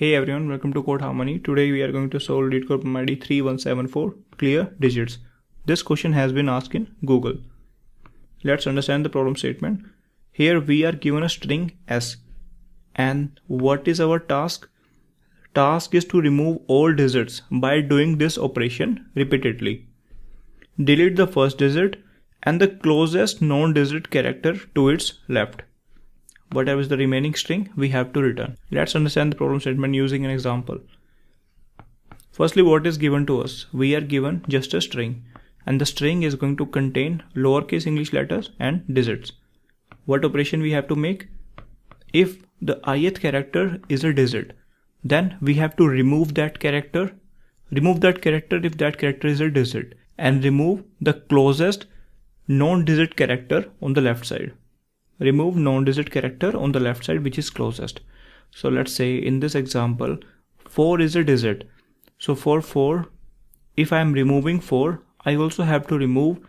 Hey everyone, welcome to Code Harmony. Today we are going to solve LeetCode problem ID 3174, clear digits. This question has been asked in Google. Let's understand the problem statement. Here we are given a string S. And what is our task? Task is to remove all digits by doing this operation repeatedly. Delete the first digit and the closest non-digit character to its left. Whatever is the remaining string, we have to return. Let's understand the problem statement using an example. Firstly, what is given to us? We are given just a string, and the string is going to contain lowercase English letters and digits. What operation we have to make? If the ith character is a digit, then we have to remove that character. Remove that character if that character is a digit, and remove the closest non-digit character on the left side. Remove non-digit character on the left side which is closest. So let's say in this example 4 is a digit. So for 4, if I am removing 4, I also have to remove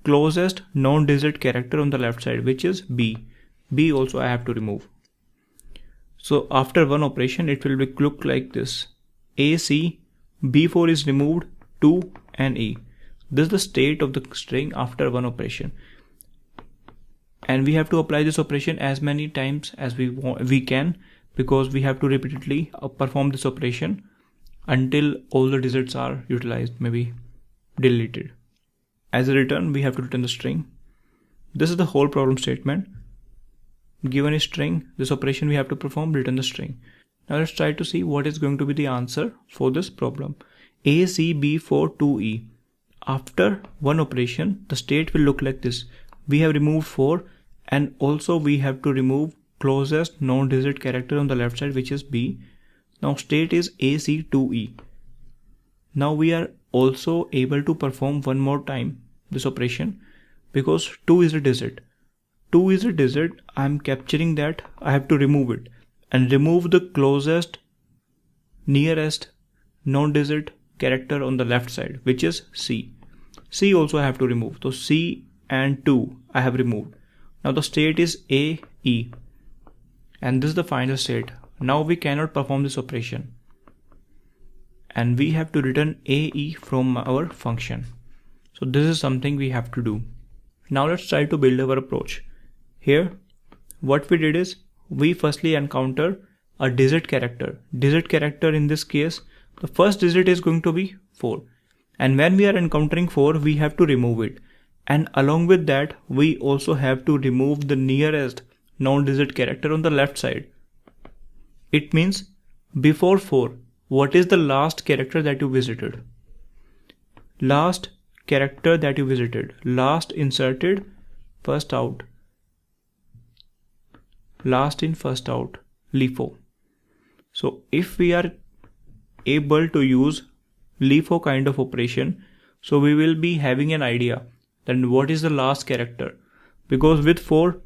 closest non-digit character on the left side which is B. B also I have to remove. So after one operation it will look like this. AC, B4 is removed, 2 and E. This is the state of the string after one operation. And we have to apply this operation as many times as we can, because we have to repeatedly perform this operation until all the digits are utilized, maybe deleted. As a return, we have to return the string. This is the whole problem statement. Given a string, this operation we have to perform, return the string. Now let's try to see what is going to be the answer for this problem. A, C, B, 4, 2, E. After one operation, the state will look like this. We have removed 4 and also we have to remove closest non-digit character on the left side which is B. Now state is AC2E. Now we are also able to perform one more time this operation because 2 is a digit. 2 is a digit, I am capturing that, I have to remove it and remove the closest nearest non-digit character on the left side which is C. C also I have to remove. So C and 2 I have removed. Now the state is A, E, and this is the final state. Now we cannot perform this operation and we have to return A, E from our function. So this is something we have to do. Now let's try to build our approach. Here what we did is we firstly encounter a digit character. Digit character in this case, the first digit is going to be 4, and when we are encountering 4 we have to remove it. And along with that, we also have to remove the nearest non-digit character on the left side. It means before 4, what is the last character that you visited? Last character that you visited. Last inserted, first out. Last in, first out. LeetCode. So if we are able to use LeetCode kind of operation, so we will be having an idea then what is the last character, because with 4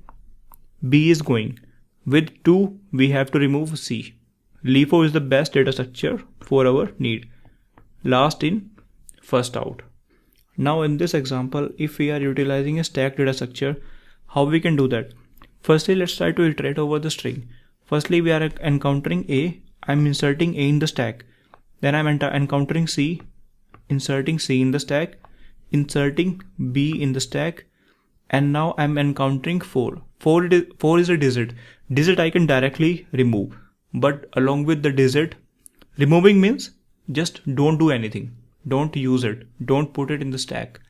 B is going, with 2 we have to remove C. LeetCode is the best data structure for our need. Last in, first out. Now in this example, if we are utilizing a stack data structure, how we can do that? Firstly, let's try to iterate over the string. Firstly, we are encountering A, I'm inserting A in the stack. Then I'm encountering C, inserting C in the stack, inserting B in the stack, and now I'm encountering 4. 4 is a digit. Digit I can directly remove, but along with the digit, removing means just don't do anything. Don't use it. Don't put it in the stack.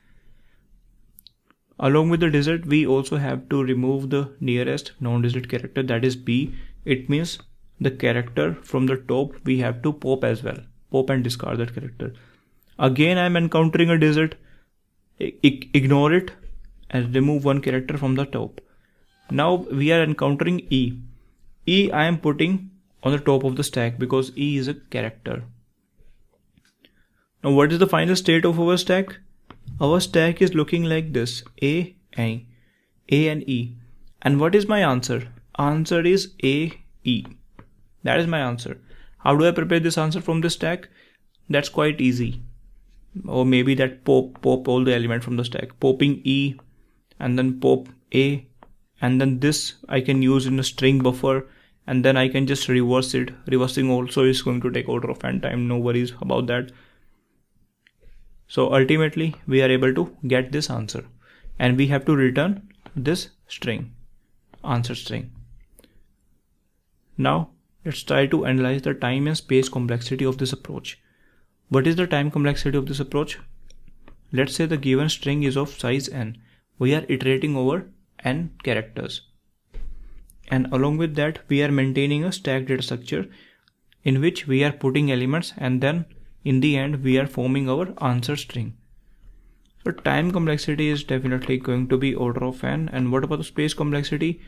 Along with the digit, we also have to remove the nearest non-digit character, that is B. It means the character from the top we have to pop as well. Pop and discard that character. Again, I'm encountering a digit. Ignore it and remove one character from the top. Now we are encountering E. E I am putting on the top of the stack because E is a character. Now what is the final state of our stack? Our stack is looking like this. A and E. And what is my answer? Answer is A, E. That is my answer. How do I prepare this answer from the stack? That's quite easy. Or maybe that pop all the element from the stack, popping E and then pop A, and then this I can use in a string buffer and then I can just reverse it. Reversing also is going to take order of n time, no worries about that. So ultimately we are able to get this answer, and we have to return this string, answer string. Now let's try to analyze the time and space complexity of this approach. What is the time complexity of this approach? Let's say the given string is of size n. We are iterating over n characters, and along with that we are maintaining a stack data structure in which we are putting elements, and then in the end we are forming our answer string. So time complexity is definitely going to be order of n. And what about the space complexity?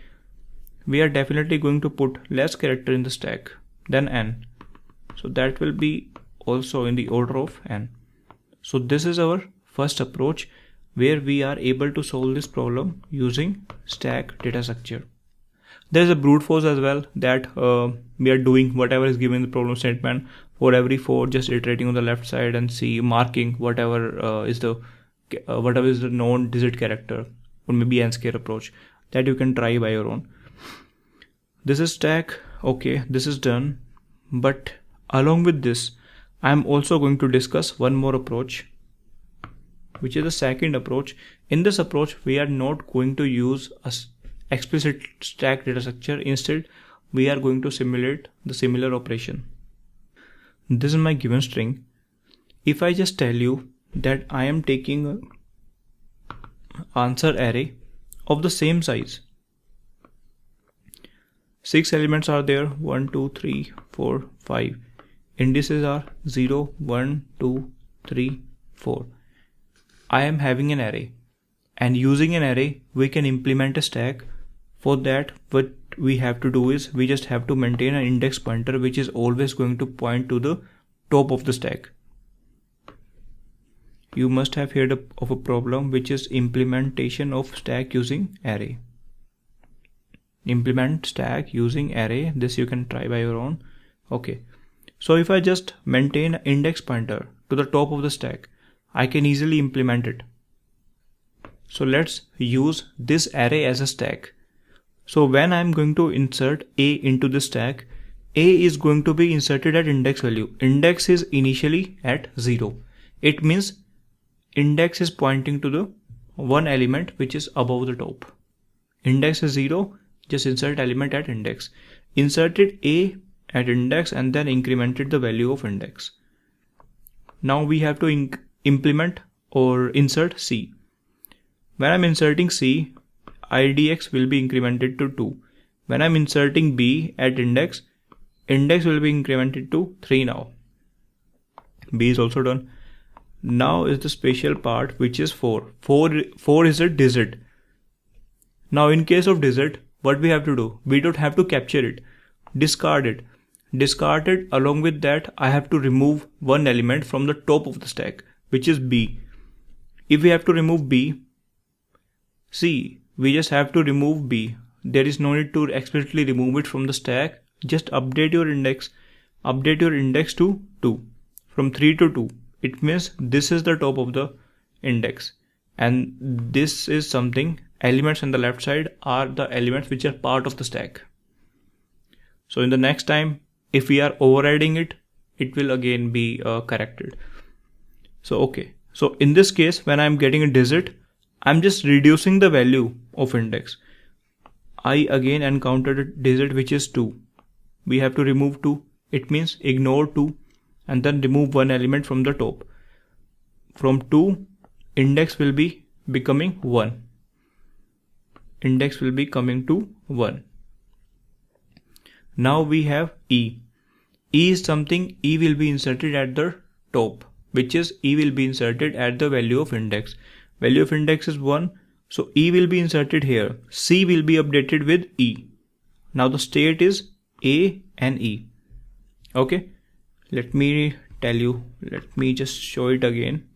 We are definitely going to put less character in the stack than n, so that will be also in the order of n. So this is our first approach where we are able to solve this problem using stack data structure. There is a brute force as well, that we are doing whatever is given in the problem statement. For every 4, just iterating on the left side and see marking whatever is the known digit character, or maybe n square approach that you can try by your own. This is stack. Okay, this is done. But along with this, I am also going to discuss one more approach, which is the second approach. In this approach, we are not going to use a explicit stack data structure. Instead, we are going to simulate the similar operation. This is my given string. If I just tell you that I am taking an answer array of the same size, 6 elements are there, 1, 2, 3, 4, 5. Indices are 0, 1, 2, 3, 4. I am having an array, and using an array we can implement a stack. For that, what we have to do is we just have to maintain an index pointer which is always going to point to the top of the stack. You must have heard of a problem which is implementation of stack using array. Implement stack using array. This you can try by your own. Okay, so if I just maintain an index pointer to the top of the stack, I can easily implement it. So let's use this array as a stack. So when I'm going to insert a into the stack, a is going to be inserted at index value. Index is initially at 0. It means index is pointing to the one element which is above the top. Index is 0. Just insert element at index. Inserted a at index and then incremented the value of index. Now we have to implement or insert c. When I'm inserting c, idx will be incremented to 2. When I'm inserting b at index, index will be incremented to 3 now. B is also done. Now is the special part, which is 4. 4 is a digit. Now in case of digit, what we have to do? We don't have to capture it. Discard it. Discard it. Along with that, I have to remove one element from the top of the stack, which is b. If we have to remove b, see, we just have to remove b. There is no need to explicitly remove it from the stack. Just update your index. Update your index to 2. From 3 to 2. It means this is the top of the index. And this is something, elements on the left side are the elements which are part of the stack. So in the next time, if we are overriding it, it will again be corrected. So okay. So in this case, when I'm getting a digit, I'm just reducing the value of index. I again encountered a digit which is 2. We have to remove 2. It means ignore 2 and then remove one element from the top. From 2, index will be becoming 1. Index will be coming to 1. Now we have e. E is something, e will be inserted at the top, which is e will be inserted at the value of index. Value of index is 1. So e will be inserted here. C will be updated with e. Now the state is a and e. Okay. Let me tell you. Let me just show it again.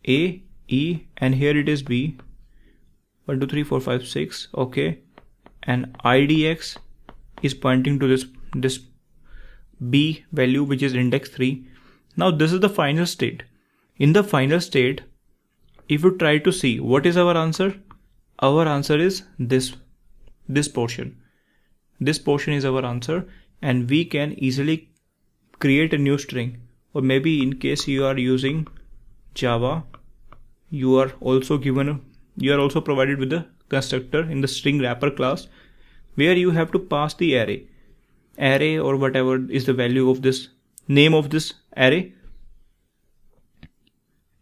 A, E, and here it is B. 1, 2, 3, 4, 5, 6. Okay. And IDX is pointing to this B value, which is index 3. Now this is the final state. In the final state, if you try to see what is our answer is this portion. This portion is our answer, and we can easily create a new string. Or maybe in case you are using Java, you are also provided with the constructor in the string wrapper class, where you have to pass the array or whatever is the value of this name of this array.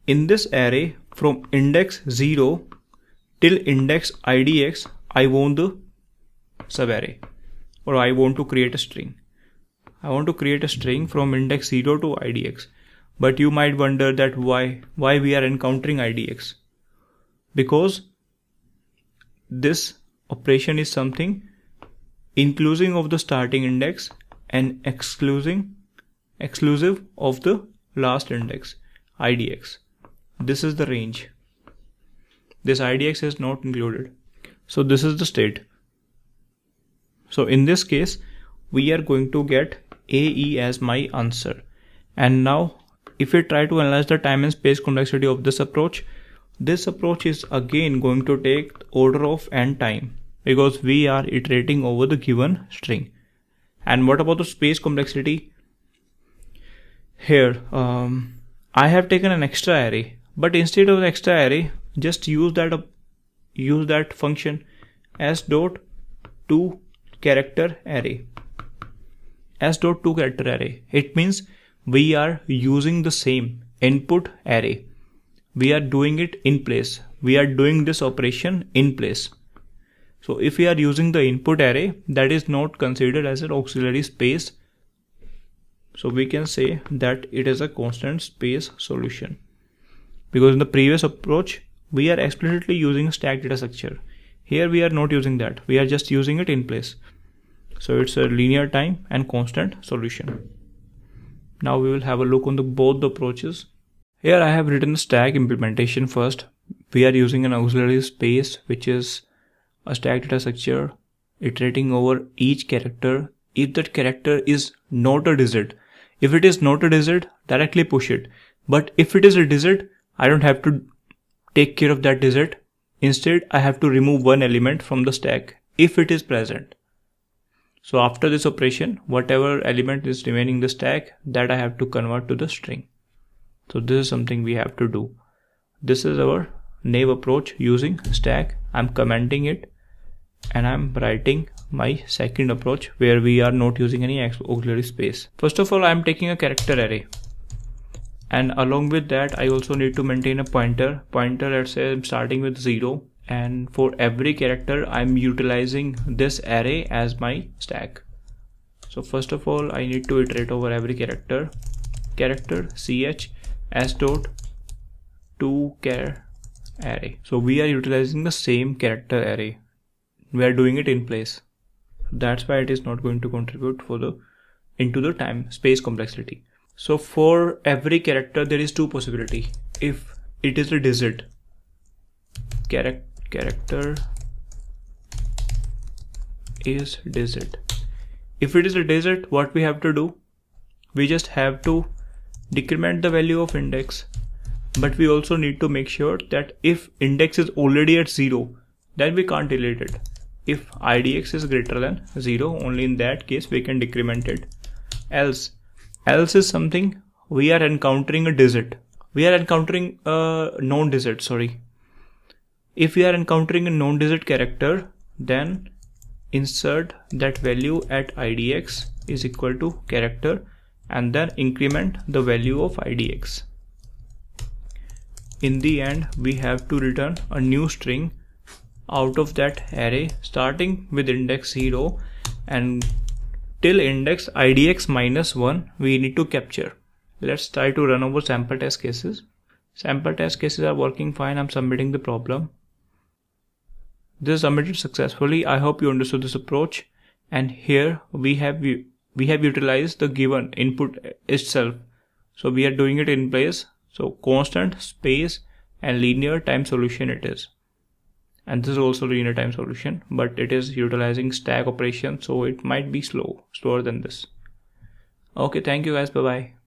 In this array, from index 0 till index idx, I want the subarray, or I want to create a string. I want to create a string from index 0 to idx. But you might wonder that why we are encountering idx. Because this operation is something inclusive of the starting index and exclusive of the last index, idx. This is the range. This idx is not included. So this is the state. So in this case, we are going to get AE as my answer. And now, if we try to analyze the time and space complexity of this approach is again going to take order of n time, because we are iterating over the given string. And what about the space complexity? Here, I have taken an extra array, but instead of the extra array, just use that function s.to character array. s.to character array. It means we are using the same input array. We are doing it in place. We are doing this operation in place. So if we are using the input array, that is not considered as an auxiliary space. So we can say that it is a constant space solution. Because in the previous approach, we are explicitly using stack data structure. Here we are not using that. We are just using it in place. So it's a linear time and constant solution. Now we will have a look on both the approaches. Here I have written the stack implementation first. We are using an auxiliary space, which is a stack data structure iterating over each character if that character is not a digit. If it is not a digit, directly push it. But if it is a digit, I don't have to take care of that digit. Instead, I have to remove one element from the stack if it is present. So after this operation, whatever element is remaining in the stack, that I have to convert to the string. So this is something we have to do. This is our naive approach using stack. I'm commenting it and I'm writing my second approach where we are not using any auxiliary space. First of all, I'm taking a character array. And along with that, I also need to maintain a pointer. Let's say I'm starting with 0. And for every character, I'm utilizing this array as my stack. So first of all, I need to iterate over every character ch s.to char array. So we are utilizing the same character array. We are doing it in place. That's why it is not going to contribute into the time space complexity. So for every character, there is two possibilities. If it is a digit, character is digit. If it is a digit, what we have to do? We just have to decrement the value of index. But we also need to make sure that if index is already at 0, then we can't delete it. If idx is greater than 0, only in that case we can decrement it. Else is something we are encountering a digit. We are encountering a non-digit, sorry. If we are encountering a non-digit character, then insert that value at idx is equal to character and then increment the value of idx. In the end, we have to return a new string out of that array starting with index 0 and till index idx minus 1 we need to capture. Let's try to run over sample test cases. Sample test cases are working fine. I'm submitting the problem. This is submitted successfully. I hope you understood this approach. And here we have utilized the given input itself. So we are doing it in place. So constant, space and linear time solution it is. And this is also linear time solution, but it is utilizing stack operation. So it might be slower than this. Okay, thank you guys. Bye bye.